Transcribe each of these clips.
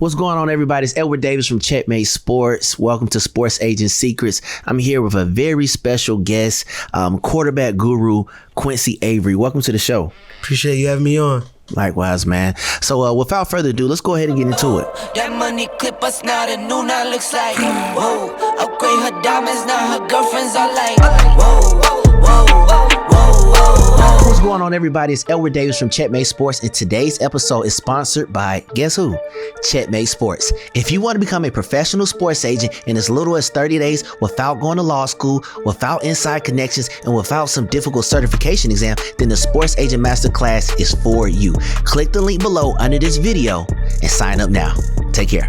What's going on, everybody? It's Edward Davis from Checkmate Sports. Welcome to Sports Agent Secrets. I'm here with a very special guest, quarterback guru, Quincy Avery. Welcome to the show. Appreciate you having me on. Likewise, man. So without further ado, let's go ahead and get into it. That money clip us now, the new now looks like, whoa. Upgrade her diamonds, now her girlfriends are like, whoa, whoa, whoa, whoa. What's going on, everybody? It's Edward Davis from Checkmate Sports, and today's episode is sponsored by, guess who? Checkmate Sports. If you want to become a professional sports agent in as little as 30 days without going to law school, without inside connections, and without some difficult certification exam, then the Sports Agent Masterclass is for you. Click the link below under this video and sign up now. Take care.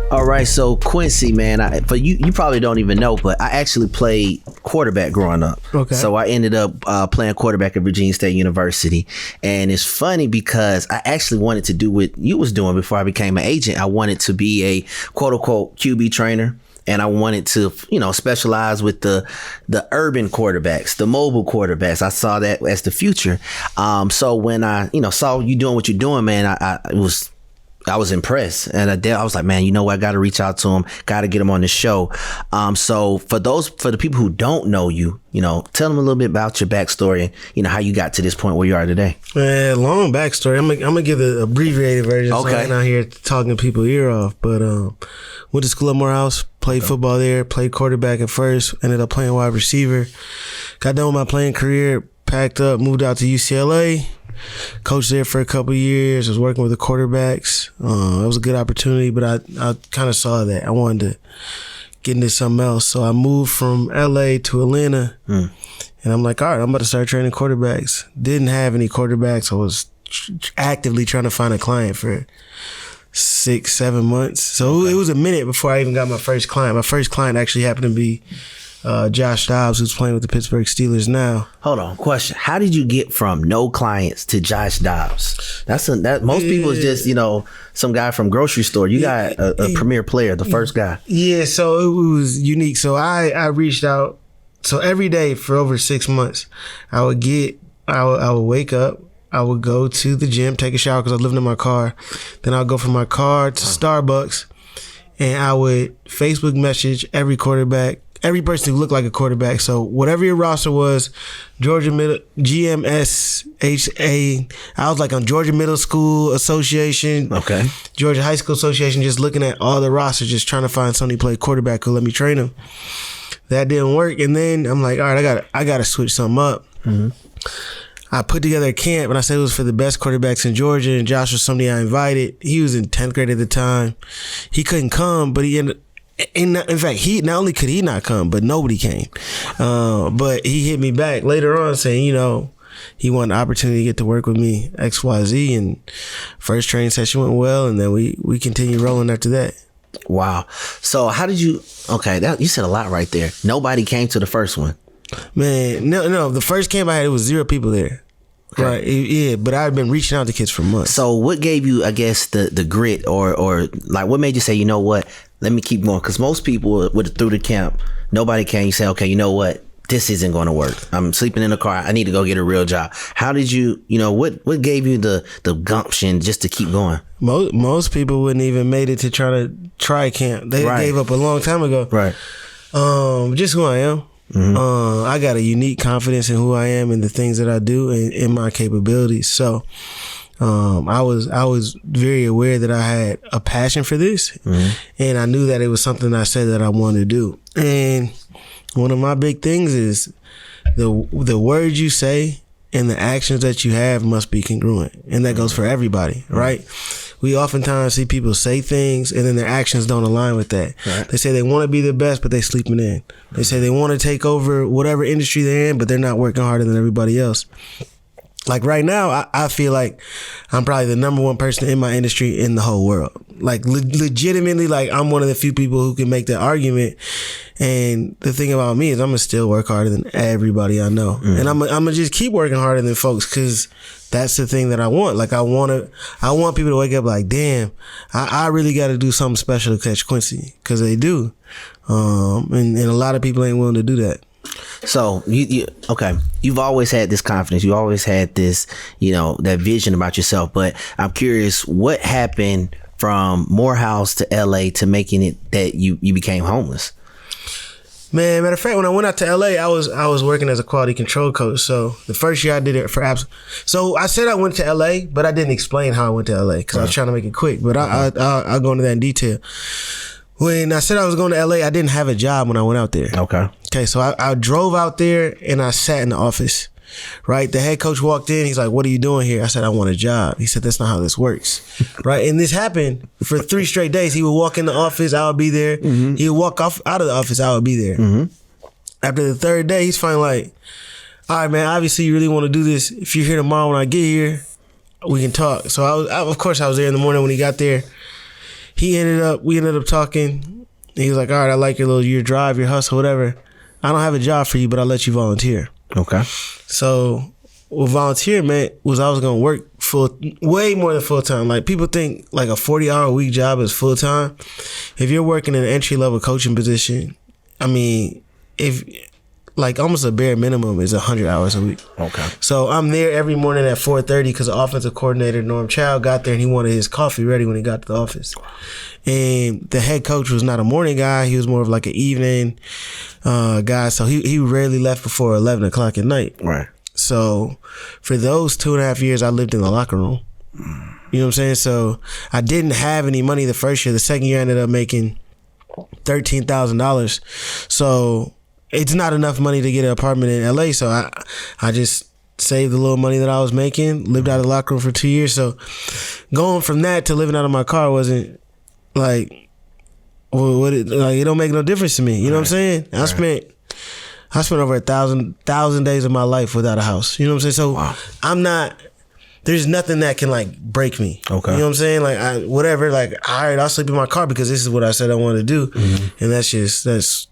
All right, so Quincy, man, for you probably don't even know, but I actually played quarterback growing up. Okay. So I ended up playing quarterback at Virginia State University. And it's funny because I actually wanted to do what you was doing before I became an agent. I wanted to be a quote unquote QB trainer. And I wanted to, specialize with the urban quarterbacks, the mobile quarterbacks. I saw that as the future. So when I, saw you doing what you're doing, man, I was impressed, and I was like, man, you know what? I got to reach out to him. Got to get him on the show. So for the people who don't know you, tell them a little bit about your backstory and, how you got to this point where you are today. Long backstory. I'm gonna give the abbreviated version. Okay. So I'm not here talking people ear off, but went to school at Morehouse, played football there, played quarterback at first, ended up playing wide receiver. Got done with my playing career, packed up, moved out to UCLA. Coached there for a couple of years. I was working with the quarterbacks. It was a good opportunity, but I kind of saw that I wanted to get into something else. So I moved from LA to Atlanta, and I'm like, all right, I'm about to start training quarterbacks. Didn't have any quarterbacks. I was actively trying to find a client for 6-7 months. So it was a minute before I even got my first client. My first client actually happened to be Josh Dobbs, who's playing with the Pittsburgh Steelers now. Hold on, question. How did you get from no clients to Josh Dobbs? Most people is just, some guy from grocery store. You got a premier player, the first guy. Yeah, so it was unique. So I reached out. So every day for over 6 months, I would wake up, I would go to the gym, take a shower because I lived in my car. Then I'd go from my car to Starbucks, and I would Facebook message every quarterback, every person who looked like a quarterback. So whatever your roster was, Georgia Middle, GMSHA, I was like on Georgia Middle School Association, okay, Georgia High School Association, just looking at all the rosters, just trying to find somebody to play quarterback who let me train them. That didn't work. And then I'm like, all right, I got to switch something up. Mm-hmm. I put together a camp, and I said it was for the best quarterbacks in Georgia, and Josh was somebody I invited. He was in 10th grade at the time. He couldn't come, but he ended up, in fact, he not only could he not come, but nobody came. But he hit me back later on saying, he wanted the opportunity to get to work with me, XYZ, and first training session went well, and then we continued rolling after that. Wow. So how did you? Okay, you said a lot right there. Nobody came to the first one. Man, no. The first camp I had, it was 0 people there. Okay. Right. Yeah, but I've been reaching out to kids for months. So what gave you, I guess, the grit or like what made you say, you know what? Let me keep going, because most people through the camp, nobody can. You say, okay, you know what? This isn't going to work. I'm sleeping in the car. I need to go get a real job. How did you, what gave you the gumption just to keep going? Most people wouldn't even made it to try camp. They gave up a long time ago. Right. Just who I am. Mm-hmm. I got a unique confidence in who I am and the things that I do and in my capabilities. So, I was very aware that I had a passion for this, and I knew that it was something I said that I wanted to do. And one of my big things is the words you say and the actions that you have must be congruent, and that goes for everybody, right? We oftentimes see people say things and then their actions don't align with that. Right. They say they want to be the best, but they sleeping in. They say they want to take over whatever industry they're in, but they're not working harder than everybody else. Like right now, I feel like I'm probably the number one person in my industry in the whole world. Like legitimately, like I'm one of the few people who can make that argument. And the thing about me is I'm gonna still work harder than everybody I know. And I'm gonna just keep working harder than folks, because that's the thing that I want. Like I want people to wake up like, damn, I really got to do something special to catch Quincy, because they do. And a lot of people ain't willing to do that. So you've always had this confidence. You always had this, that vision about yourself. But I'm curious, what happened from Morehouse to LA to making it that you became homeless? Man, matter of fact, when I went out to LA, I was working as a quality control coach. So the first year I did it for apps. So I said I went to LA, but I didn't explain how I went to LA because I was trying to make it quick. But I'll go into that in detail. When I said I was going to LA, I didn't have a job when I went out there. Okay, so I drove out there and I sat in the office. Right, the head coach walked in. He's like, "What are you doing here?" I said, "I want a job." He said, "That's not how this works." Right, and this happened for 3 straight days. He would walk in the office, I would be there. He would walk out of the office, I would be there. After the 3rd day, he's finally like, "All right, man. Obviously, you really want to do this. If you're here tomorrow when I get here, we can talk." So of course, I was there in the morning when he got there. We ended up talking. He was like, "All right, I like your drive, your hustle, whatever. I don't have a job for you, but I'll let you volunteer." Okay. So what volunteer meant was I was going to work way more than full time. Like people think like a 40-hour a week job is full time. If you're working in an entry level coaching position, I mean, if like almost a bare minimum is 100 hours a week. Okay. So I'm there every morning at 4:30 because the offensive coordinator Norm Child got there and he wanted his coffee ready when he got to the office. And the head coach was not a morning guy. He was more of like an evening guy. So he rarely left before 11 o'clock at night. Right. So for those 2.5 years, I lived in the locker room. You know what I'm saying? So I didn't have any money the first year. The second year I ended up making $13,000. So it's not enough money to get an apartment in LA. So I just saved the little money that I was making, lived out of the locker room for 2 years. So going from that to living out of my car wasn't like, it don't make no difference to me. You know what I'm saying? I spent over 1,000 days of my life without a house. You know what I'm saying? So I'm not, there's nothing that can like break me. Okay. You know what I'm saying? Like all right, I'll sleep in my car because this is what I said I want to do. And that's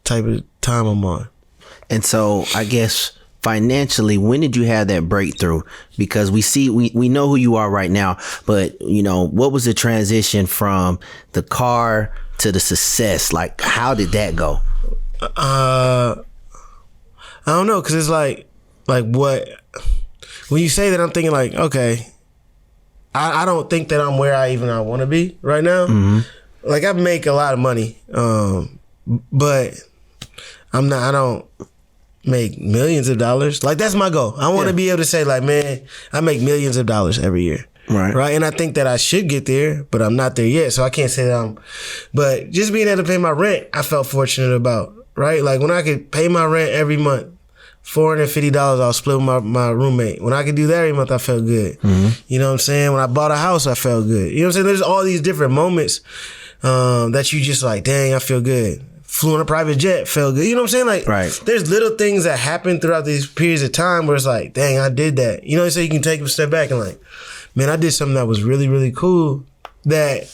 type of time I'm on. And so I guess financially, when did you have that breakthrough? Because we know who you are right now, but you know, what was the transition from the car to the success? Like, how did that go? I don't know, because it's like what, when you say that, I'm thinking like, okay, I don't think that I'm where I want to be right now. Like I make a lot of money, but I don't make millions of dollars. Like that's my goal. I want to be able to say like, man, I make millions of dollars every year. Right. And I think that I should get there, but I'm not there yet. So I can't say that but just being able to pay my rent, I felt fortunate about, right? Like when I could pay my rent every month, $450, I'll split with my roommate. When I could do that every month, I felt good. You know what I'm saying? When I bought a house, I felt good. You know what I'm saying? There's all these different moments that you just like, dang, I feel good. Flew on a private jet, felt good. You know what I'm saying? Like, there's little things that happen throughout these periods of time where it's like, dang, I did that. You know, so you can take a step back and like, man, I did something that was really, really cool. That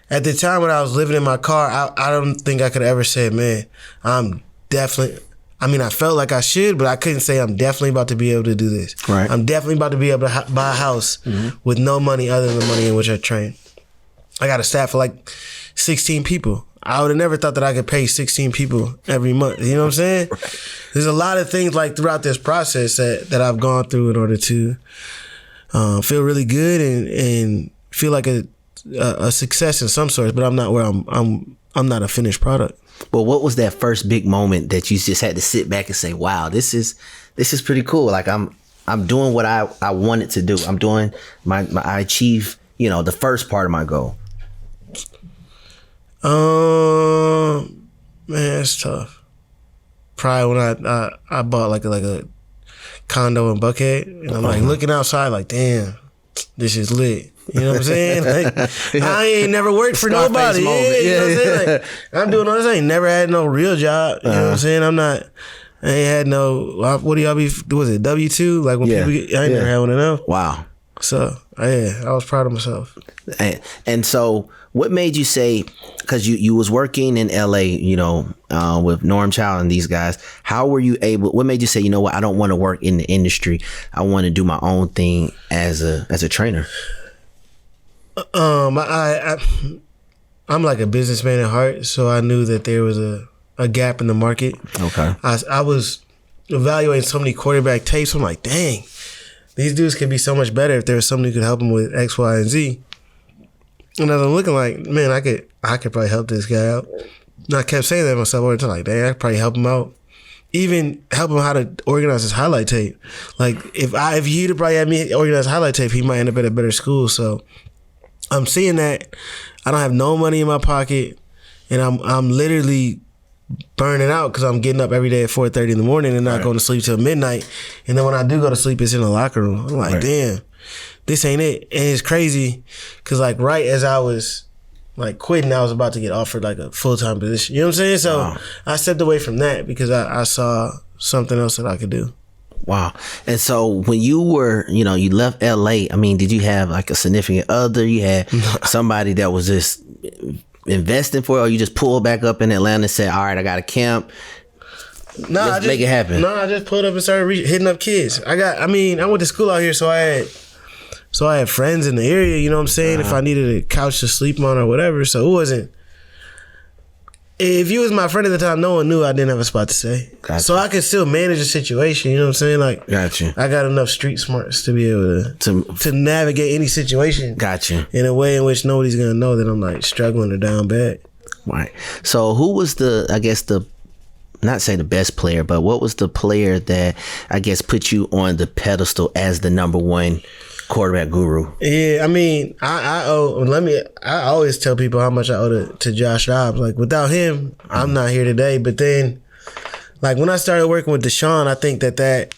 at the time when I was living in my car, I don't think I could ever say, man, I felt like I should, but I couldn't say I'm definitely about to be able to do this. Right. I'm definitely about to be able to buy a house with no money other than the money in which I train. I got a staff of like 16 people. I would have never thought that I could pay 16 people every month. You know what I'm saying? There's a lot of things like throughout this process that I've gone through in order to feel really good and feel like a success in some sorts, but I'm not where I'm not a finished product. But what was that first big moment that you just had to sit back and say, wow, this is pretty cool. Like I'm doing what I wanted to do. I'm doing I achieve, the first part of my goal. Man, it's tough. Probably when I bought like a condo in Buckhead, and I'm like looking outside, like, damn, this is lit. You know what I'm saying? Like, I ain't never worked for nobody. You know what I'm saying? Like, I'm doing all this. I ain't never had no real job. You know what I'm saying? I ain't had no. What do y'all be? Was it W-2? Like when people get, I ain't never had one of them. Wow. So I was proud of myself. And so, what made you say? Because you was working in LA, with Norm Child and these guys. How were you able? What made you say, you know what? I don't want to work in the industry. I want to do my own thing as a trainer. I'm like a businessman at heart, so I knew that there was a gap in the market. Okay. I was evaluating so many quarterback tapes. I'm like, dang, these dudes could be so much better if there was somebody who could help them with X, Y, and Z. And as I'm looking like, man, I could probably help this guy out. And I kept saying that to myself all the time, like, dang, I could probably help him out. Even help him how to organize his highlight tape. Like if he'd have probably had me organize highlight tape, he might end up at a better school. So I'm seeing that I don't have no money in my pocket, and I'm literally burning out because I'm getting up every day at 4:30 in the morning and not going to sleep till midnight. And then when I do go to sleep, it's in the locker room. I'm like, damn, this ain't it. And it's crazy because like right as I was like quitting, I was about to get offered like a full-time position. You know what I'm saying? So I stepped away from that because I saw something else that I could do. Wow. And so when you were, you left LA, I mean, did you have like a significant other? You had somebody that was just investing for it, or you just pulled back up in Atlanta and said, all right, I got a camp. Let's make it happen. No, I just pulled up and started hitting up kids. I went to school out here, so I had friends in the area, you know what I'm saying, if I needed a couch to sleep on or whatever. So it wasn't, if you was my friend at the time, no one knew I didn't have a spot to stay. Gotcha. So I could still manage the situation, you know what I'm saying? Like, gotcha. I got enough street smarts to be able to navigate any situation. Gotcha. In a way in which nobody's going to know that I'm like struggling or down bad. Right. So who was not say the best player, but what was the player that I guess put you on the pedestal as the number one quarterback guru? Yeah, I mean, I always tell people how much I owe to Josh Dobbs. Like without him, I'm not here today. But then, like when I started working with Deshaun, I think that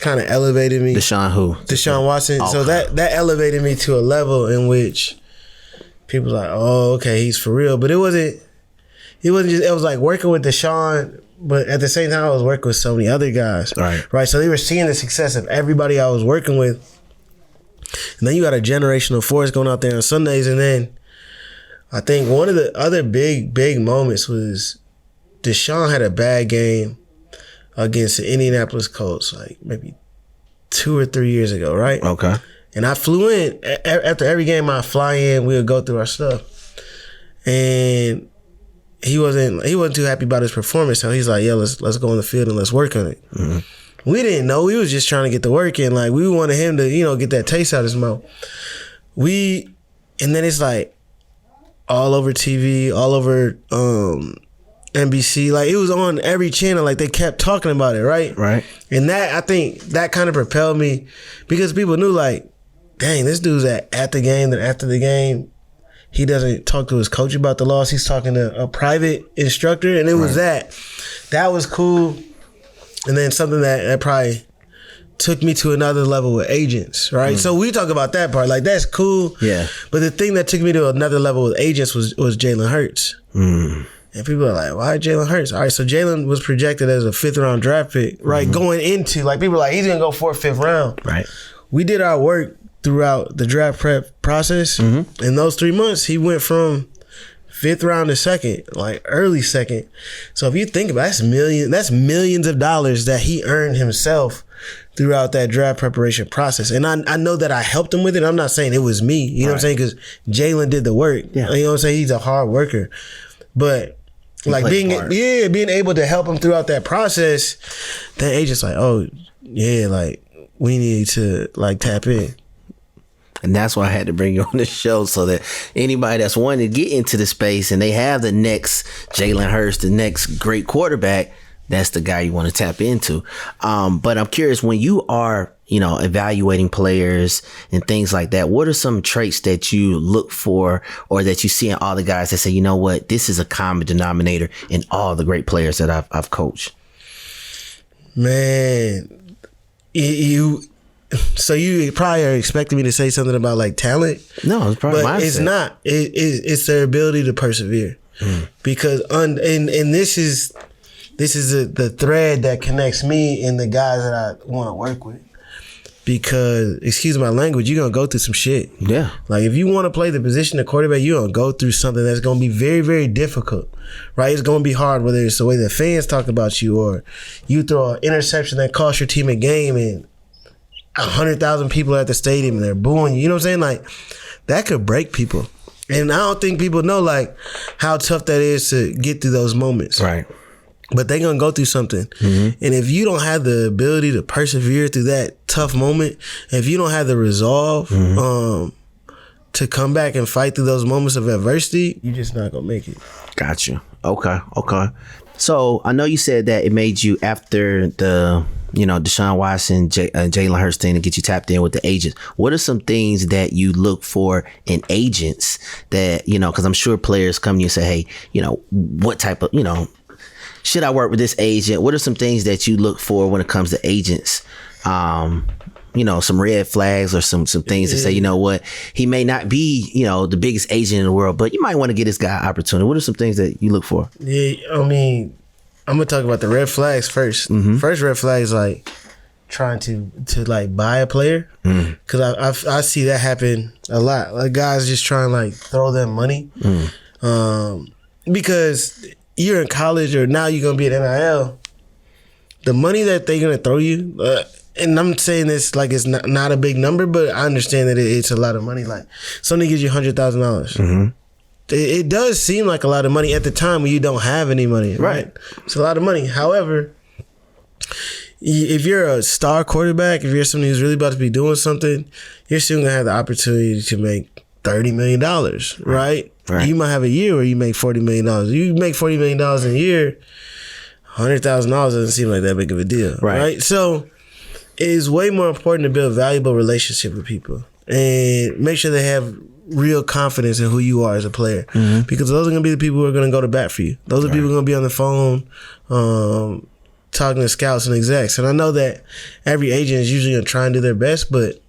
kind of elevated me. Deshaun who? Deshaun Watson. Okay. So that elevated me to a level in which people like, oh, okay, he's for real. But it wasn't just. It was like working with Deshaun. But at the same time, I was working with so many other guys. Right. So they were seeing the success of everybody I was working with. And then you got a generational force going out there on Sundays. And then I think one of the other big moments was Deshaun had a bad game against the Indianapolis Colts, like maybe 2 or 3 years ago, right? Okay. And I flew in. After every game I fly in, we would go through our stuff. And he wasn't too happy about his performance. So he's like, yeah, let's go on the field and let's work on it. Mm-hmm. We didn't know. We was just trying to get the work in. Like we wanted him to, get that taste out of his mouth. And then it's like all over TV, all over NBC. Like it was on every channel. Like they kept talking about it, right? Right. And I think that kind of propelled me because people knew like, dang, this dude's at the game, then after the game, he doesn't talk to his coach about the loss. He's talking to a private instructor. And it was that was cool. And then something that probably took me to another level with agents, right? So we talk about that part. Like, that's cool. Yeah. But the thing that took me to another level with agents was Jalen Hurts. And people are like, why Jalen Hurts? All right, so Jalen was projected as a 5th-round draft pick, right? Going into, like, people are like, he's going to go 4th, 5th round. Right. We did our work throughout the draft prep process. In those 3 months, he went from 5th round to 2nd, like early 2nd. So if you think about it, that's millions of dollars that he earned himself throughout that draft preparation process. And I know that I helped him with it. I'm not saying it was me, you know what I'm saying? Because Jalen did the work. Yeah. You know what I'm saying? He's a hard worker. But like being able to help him throughout that process, that agent's like, oh yeah, like we need to like tap in. And that's why I had to bring you on the show, so that anybody that's wanting to get into the space and they have the next Jalen Hurts, the next great quarterback, that's the guy you want to tap into. But I'm curious, when you are, evaluating players and things like that, what are some traits that you look for or that you see in all the guys that say, you know what, this is a common denominator in all the great players that I've coached? Man, so you probably are expecting me to say something about like talent. No, it's probably mindset. It's not. It's their ability to persevere. Because and this is the thread that connects me and the guys that I want to work with. Because, excuse my language, you're going to go through some shit. Yeah. Like, if you want to play the position of quarterback, you're going to go through something that's going to be very, very difficult, right? It's going to be hard, whether it's the way the fans talk about you or you throw an interception that costs your team a game and 100,000 people at the stadium and they're booing you. You know what I'm saying? Like, that could break people. And I don't think people know, like, how tough that is to get through those moments. Right. But they're going to go through something. And if you don't have the ability to persevere through that tough moment, if you don't have the resolve to come back and fight through those moments of adversity, you're just not gonna make it. Got you. Okay. So I know you said that it made you, after the, Deshaun Watson, Jalen Hurts thing, to get you tapped in with the agents. What are some things that you look for in agents that, because I'm sure players come to you and say, hey, what type of, should I work with this agent? What are some things that you look for when it comes to agents? Some red flags or some things to say, you know what, he may not be, the biggest agent in the world, but you might want to get this guy an opportunity. What are some things that you look for? Yeah, I'm going to talk about the red flags first. Mm-hmm. First red flag is like trying to like buy a player. Because I see that happen a lot. Like guys just trying to like throw them money. Because you're in college or now you're going to be at NIL. The money that they're going to throw you, and I'm saying this like it's not a big number, but I understand that it's a lot of money. Like somebody gives you $100,000. It does seem like a lot of money at the time when you don't have any money. Right? It's a lot of money. However, if you're a star quarterback, if you're somebody who's really about to be doing something, you're soon going to have the opportunity to make $30 million, right? You might have a year where you make $40 million. You make $40 million a year, $100,000 doesn't seem like that big of a deal. Right? So it is way more important to build a valuable relationship with people and make sure they have real confidence in who you are as a player. Because those are going to be the people who are going to go to bat for you. Those are people who are going to be on the phone talking to scouts and execs. And I know that every agent is usually going to try and do their best, but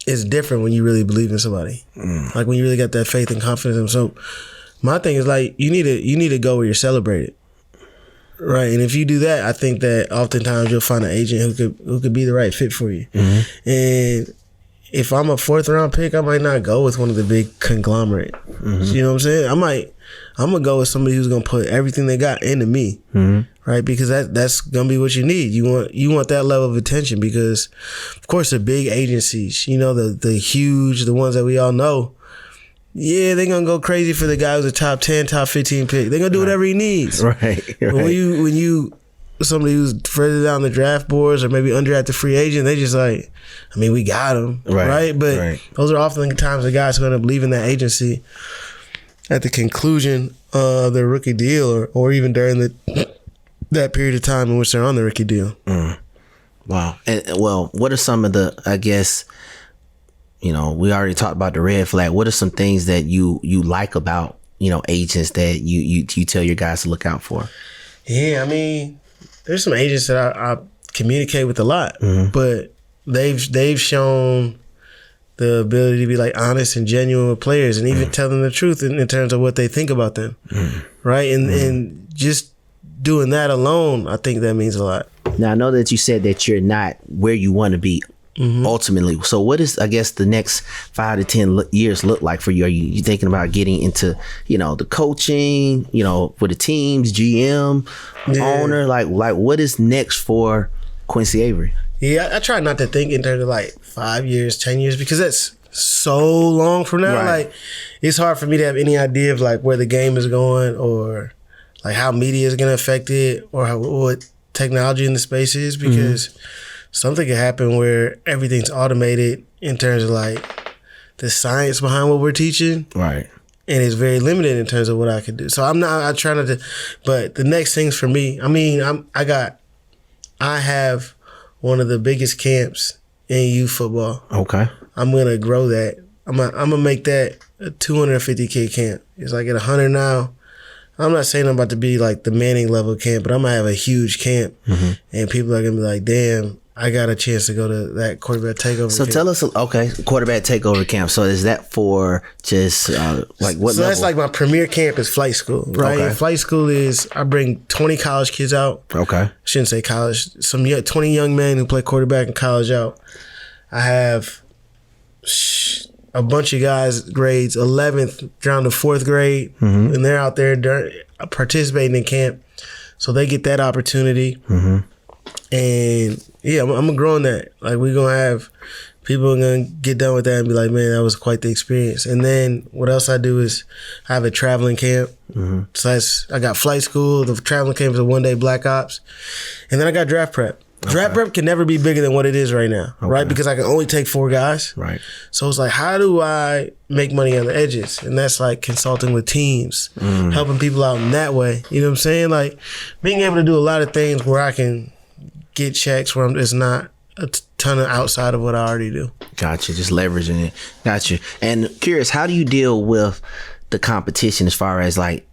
it's different when you really believe in somebody. Like when you really got that faith and confidence in them. So my thing is like you need to go where you're celebrated. Right, and if you do that, I think that oftentimes you'll find an agent who could be the right fit for you. And if I'm a 4th round pick, I might not go with one of the big conglomerate. You know what I'm saying? I'm gonna go with somebody who's gonna put everything they got into me, right? Because that's gonna be what you need. You want that level of attention because, of course, the big agencies, the huge, the ones that we all know. Yeah, they're going to go crazy for the guy who's a top 10, top 15 pick. They're going to do whatever he needs. Right. But when you somebody who's further down the draft boards or maybe undrafted free agent, they just like, we got him. Right? But those are often the times the guys are going to believe in that agency at the conclusion of their rookie deal or even during that period of time in which they're on the rookie deal. Wow. And what are some of the, I guess, we already talked about the red flag. What are some things that you like about, agents that you tell your guys to look out for? Yeah, there's some agents that I communicate with a lot, but they've shown the ability to be like honest and genuine with players and even tell them the truth in terms of what they think about them. Right? And just doing that alone, I think that means a lot. Now, I know that you said that you're not where you want to be ultimately. So what is, I guess, the next 5 to 10 years look like for you? Are you thinking about getting into, the coaching, for the teams, GM, owner? Like what is next for Quincy Avery? Yeah, I try not to think in terms of like 5 years, 10 years, because that's so long from now. Like it's hard for me to have any idea of like where the game is going or like how media is going to affect it or what technology in the space is, because something could happen where everything's automated in terms of like the science behind what we're teaching. Right. And it's very limited in terms of what I can do. So I try not to, but the next things for me, I have one of the biggest camps in youth football. Okay. I'm going to grow that. I'm going to make that a 250 kid camp. It's like at 100 now. I'm not saying I'm about to be like the Manning level camp, but I'm going to have a huge camp and people are going to be like, damn, I got a chance to go to that quarterback takeover So camp. Tell us, quarterback takeover camp. So is that for just like what So level? that's like my premier camp is flight school, right? Okay. Flight school is, I bring 20 college kids out. Okay. I shouldn't say college. 20 young men who play quarterback in college out. I have a bunch of guys grades 11th down to 4th grade, and they're out there participating in camp. So they get that opportunity. And yeah, I'm growing that. Like we're going to have people are going to get done with that and be like, man, that was quite the experience. And then what else I do is I have a traveling camp. So I got flight school. The traveling camp is a one-day black ops. And then I got draft prep. Draft prep can never be bigger than what it is right now, right? Because I can only take 4 guys. Right. So it's like, how do I make money on the edges? And that's like consulting with teams, helping people out in that way. You know what I'm saying? Like being able to do a lot of things where I can get checks where it's not a ton of outside of what I already do. Gotcha. Just leveraging it. Gotcha. And curious, how do you deal with the competition as far as like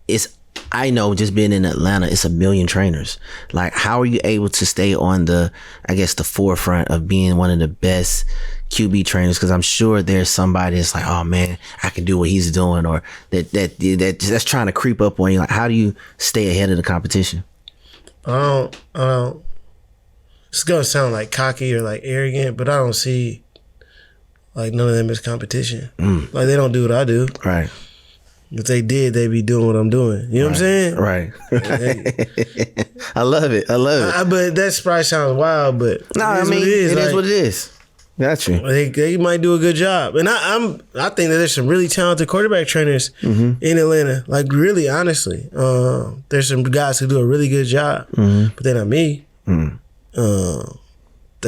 I know just being in Atlanta, it's a million trainers. Like, how are you able to stay on the forefront of being one of the best QB trainers? Because I'm sure there's somebody that's like, oh man, I can do what he's doing, or that's trying to creep up on you. Like, how do you stay ahead of the competition? I don't. It's gonna sound like cocky or like arrogant, but I don't see like none of them as competition. Like they don't do what I do. Right. If they did, they'd be doing what I'm doing. You know what I'm saying? Right. I love it. But that probably sounds wild, but no, I mean, it is what it is. Got you. They might do a good job. And I think that there's some really talented quarterback trainers in Atlanta. Like, really, honestly. There's some guys who do a really good job, but they're not me. They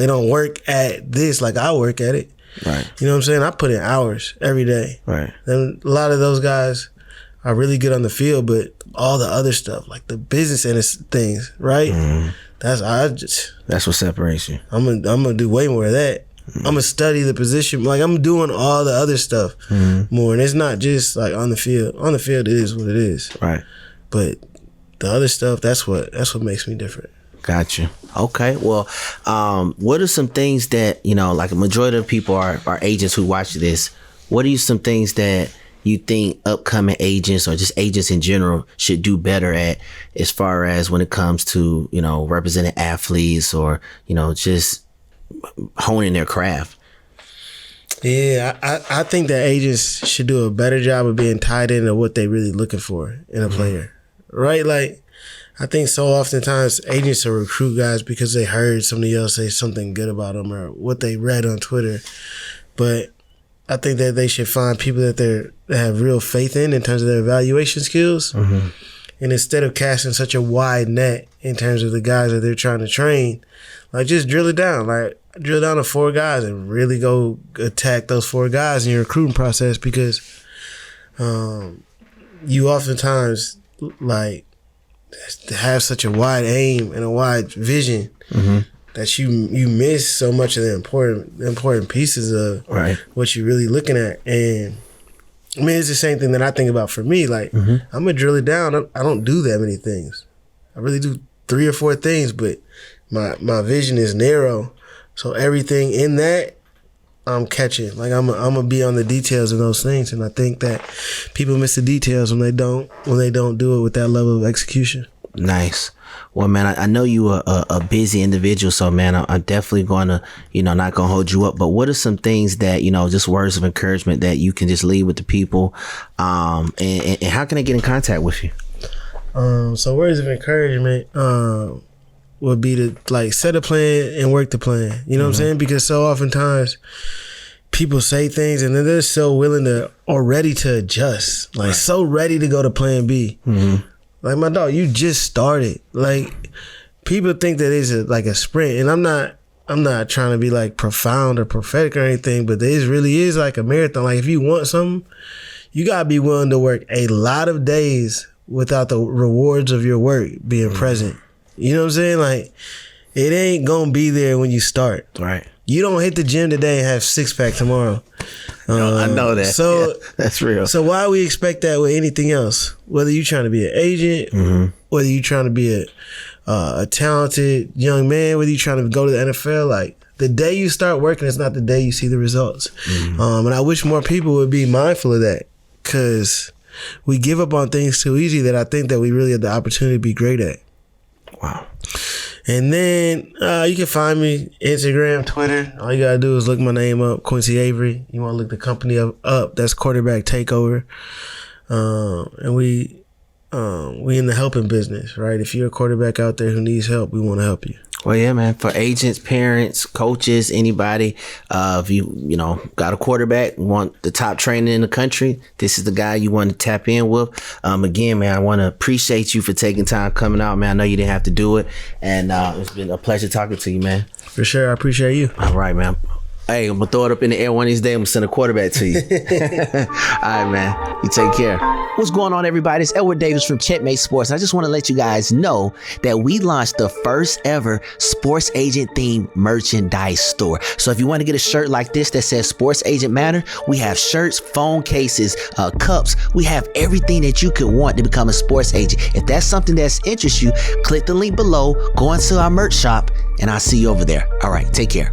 don't work at this like I work at it. Right. You know what I'm saying? I put in hours every day. Right. And a lot of those guys are really good on the field, but all the other stuff, like the business end of things, right? That's what separates you. I'm gonna do way more of that. I'm gonna study the position. Like, I'm doing all the other stuff more, and it's not just like on the field. On the field, it is what it is. Right. But the other stuff, that's what makes me different. Gotcha. Okay. Well, what are some things that, like a majority of people are agents who watch this? What are some things that you think upcoming agents or just agents in general should do better at, as far as when it comes to, representing athletes or, just honing their craft? Yeah, I think that agents should do a better job of being tied into what they really looking for in a player, right? Like, I think so oftentimes agents will recruit guys because they heard somebody else say something good about them or what they read on Twitter. But I think that they should find people that they have real faith in terms of their evaluation skills. And instead of casting such a wide net in terms of the guys that they're trying to train, like, just drill it down. Like, drill down to 4 guys and really go attack those 4 guys in your recruiting process, because you oftentimes, like, have such a wide aim and a wide vision that you miss so much of the important pieces of what you're really looking at. And I mean, it's the same thing that I think about for me. Like, I'm gonna drill it down. I don't do that many things. I really do 3 or 4 things, but my vision is narrow. So everything in that, I'm catching. Like, I'm gonna be on the details of those things, and I think that people miss the details when they don't do it with that level of execution. Nice. Well, man, I know you are a busy individual, so man, I'm definitely going to, not going to hold you up. But what are some things that, just words of encouragement that you can just leave with the people, and how can they get in contact with you? So words of encouragement would be to, like, set a plan and work the plan. You know what I'm saying? Because so oftentimes people say things and then they're so willing to, or ready to adjust, like so ready to go to plan B. Like, my dog, you just started. Like, people think that it's like a sprint, and I'm not trying to be like profound or prophetic or anything, but this really is like a marathon. Like, if you want something, you gotta be willing to work a lot of days without the rewards of your work being present. You know what I'm saying? Like, it ain't gonna be there when you start. Right. You don't hit the gym today and have 6-pack tomorrow. No, I know that. So that's real. So why we expect that with anything else? Whether you're trying to be an agent, whether you're trying to be a talented young man, whether you're trying to go to the NFL, like, the day you start working is not the day you see the results. And I wish more people would be mindful of that, because we give up on things too easy that I think that we really have the opportunity to be great at. Wow. And then you can find me Instagram, Twitter. All you gotta do is look my name up, Quincy Avery. You want to look the company up. That's Quarterback Takeover. And we we in the helping business, right? If you're a quarterback out there who needs help, we want to help you. Well, yeah, man. For agents, parents, coaches, anybody, if you know, got a quarterback, want the top trainer in the country, this is the guy you want to tap in with. Again, man, I want to appreciate you for taking time coming out, man. I know you didn't have to do it, and it's been a pleasure talking to you, man. For sure, I appreciate you. All right, man. Hey, I'm gonna throw it up in the air one of these days. I'm gonna send a quarterback to you. All right, man. You take care. What's going on, everybody? It's Edward Davis from Checkmate Sports. I just want to let you guys know that we launched the first ever sports agent themed merchandise store. So if you want to get a shirt like this that says Sports Agent Matter, we have shirts, phone cases, cups. We have everything that you could want to become a sports agent. If that's something that interests you, click the link below, go into our merch shop, and I'll see you over there. All right, take care.